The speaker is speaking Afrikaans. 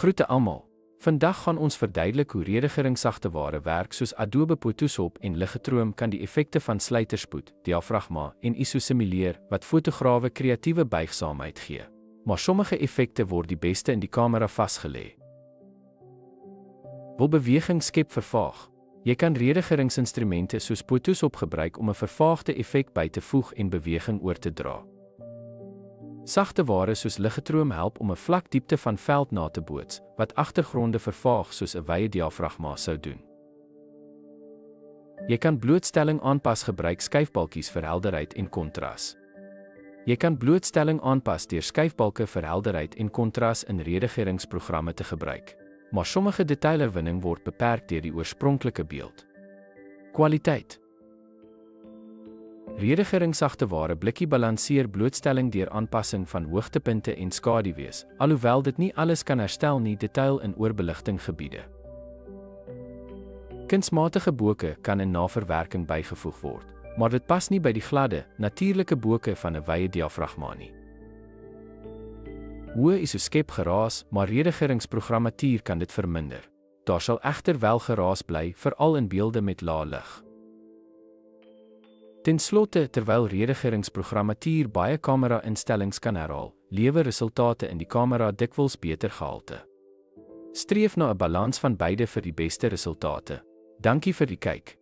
Groete almal. Vandag gaan ons verduidelik hoe redigeringssagteware werk soos Adobe Photoshop en Lightroom kan die effekte van sluiterspoed, diafragma en ISO simuleer wat fotograwe kreatiewe buigsaamheid gee. Maar sommige effekte word die beste in die kamera vasgelê. Wil beweging skep vervaag? Jy kan redigeringsinstrumente soos Photoshop gebruik om 'n vervaagde effek by te voeg en beweging oor te dra. Sagteware soos Lightroom help om 'n vlak diepte van veld na te boots, wat agtergronde vervaag soos 'n wye diafragma sou doen. Jy kan blootstelling aanpas gebruik skuifbalkies vir helderheid en kontras. Jy kan blootstelling aanpas deur skuifbalke vir helderheid en kontras in redigeringsprogramme te gebruik, maar sommige detailerwinning word beperk deur die oorspronklike beeld. Kwaliteit. Redigeringssagteware blikkie balanseer blootstelling deur aanpassing van hoogtepunte en skaduwees, alhoewel dit nie alles kan herstel nie, detail in oorbeligting gebiede. Kunsmatige boke kan in naverwerking bygevoeg word, maar dit pas nie by die gladde, natuurlike boke van 'n wye diafragma nie. Hoë ISO skep geraas, maar redigeringsprogrammatuur kan dit verminder. Daar sal egter wel geraas bly, veral in beelde met lae lig. Ten slotte, terwyl redigeringsprogrammatuur baie kamera-instellings kan herhaal, lewer resultate in die kamera dikwels beter gehalte. Streef na 'n balans van beide vir die beste resultate. Dankie vir die kyk.